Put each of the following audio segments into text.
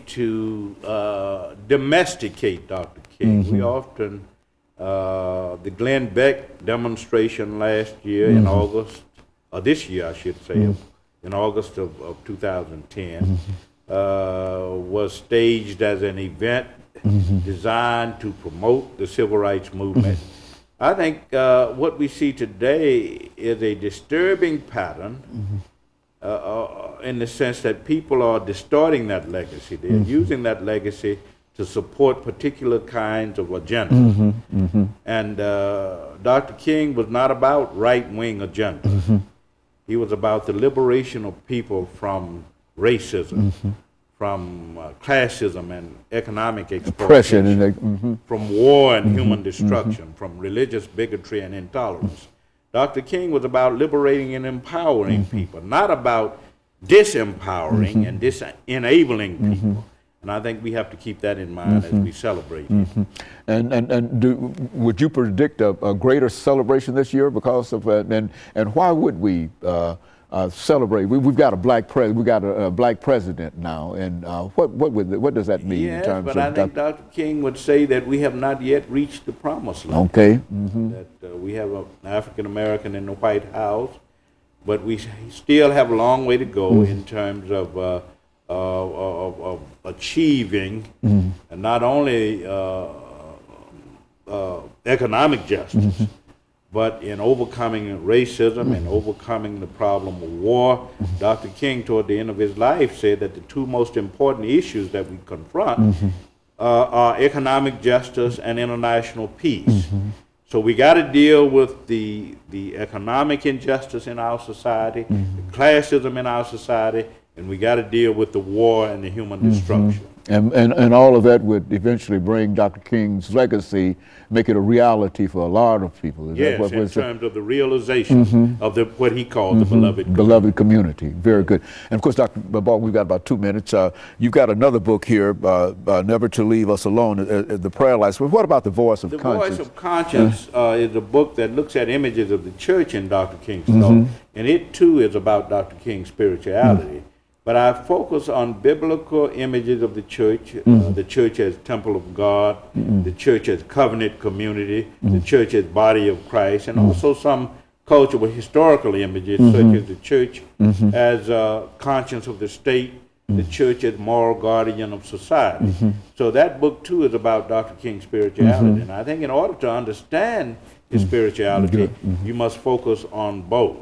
to domesticate Dr. King. We often, the Glenn Beck demonstration last year in August, or this year I should say, in August of 2010, was staged as an event designed to promote the civil rights movement. I think what we see today is a disturbing pattern in the sense that people are distorting that legacy. They're using that legacy to support particular kinds of agendas. And Dr. King was not about right-wing agendas. He was about the liberation of people from racism, from classism and economic exploitation, from war and human destruction, from religious bigotry and intolerance. Dr. King was about liberating and empowering people, not about disempowering and disenabling people. And I think we have to keep that in mind as we celebrate. Would you predict a greater celebration this year because of and why would we celebrate? We've got a black president now, and what does that mean in terms of? But I think Dr. King would say that we have not yet reached the promised land. Okay. That we have an African American in the White House, but we still have a long way to go in terms of achieving not only economic justice, but in overcoming racism and overcoming the problem of war. Dr. King, toward the end of his life, said that the two most important issues that we confront are economic justice and international peace. So we got to deal with the economic injustice in our society, the classism in our society, and we got to deal with the war and the human destruction. And all of that would eventually bring Dr. King's legacy, make it a reality for a lot of people. Yes, in terms of the realization of what he called the beloved community. Very good. And of course, Dr. Baldwin, we've got about 2 minutes. You've got another book here, Never to Leave Us Alone, The Prayer Life. What about The Voice of Conscience? The Voice of Conscience is a book that looks at images of the church in Dr. King's thought, and it too is about Dr. King's spirituality. But I focus on biblical images of the church as temple of God, the church as covenant community, the church as body of Christ, and also some cultural historical images such as the church as conscience of the state, the church as moral guardian of society. So that book too is about Dr. King's spirituality. And I think in order to understand his spirituality, you must focus on both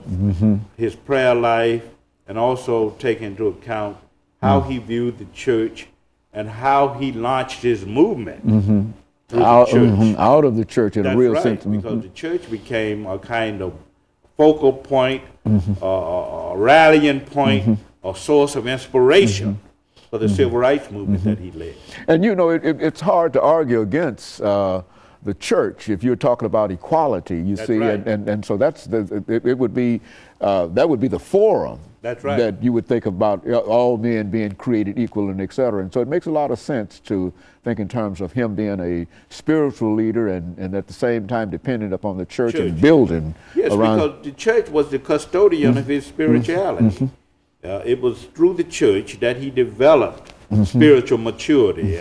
his prayer life, and also take into account how he viewed the church and how he launched his movement out of the church in a real sense. Because the church became a kind of focal point, a rallying point, a source of inspiration for the civil rights movement that he led. And you know, it's hard to argue against the church if you're talking about equality, you see, and so it would be that would be the forum that you would think about all men being created equal and et cetera. And so it makes a lot of sense to think in terms of him being a spiritual leader and at the same time dependent upon the church and building around. Because the church was the custodian of his spirituality. It was through the church that he developed spiritual maturity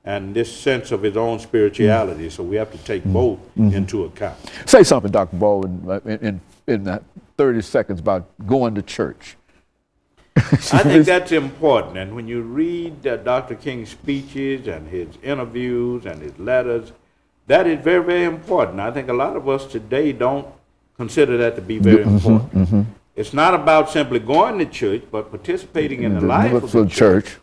and this sense of his own spirituality. So we have to take both into account. Say something, Dr. Baldwin, in that 30 seconds about going to church. I think that's important. And when you read Dr. King's speeches and his interviews and his letters, that is very, very important. I think a lot of us today don't consider that to be very important. It's not about simply going to church, but participating in the life of the church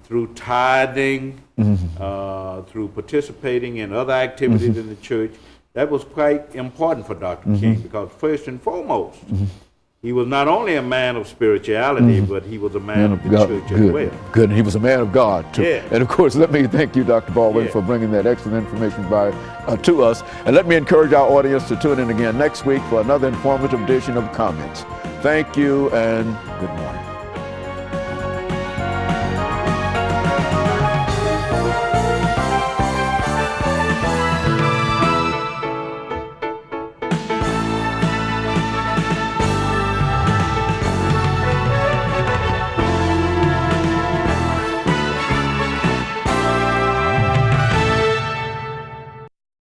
through tithing, through participating in other activities in the church. That was quite important for Dr. King because first and foremost, he was not only a man of spirituality, but he was a man of the church as well. Good, and he was a man of God too. And of course, let me thank you, Dr. Baldwin, for bringing that excellent information to us. And let me encourage our audience to tune in again next week for another informative edition of Comments. Thank you and good morning.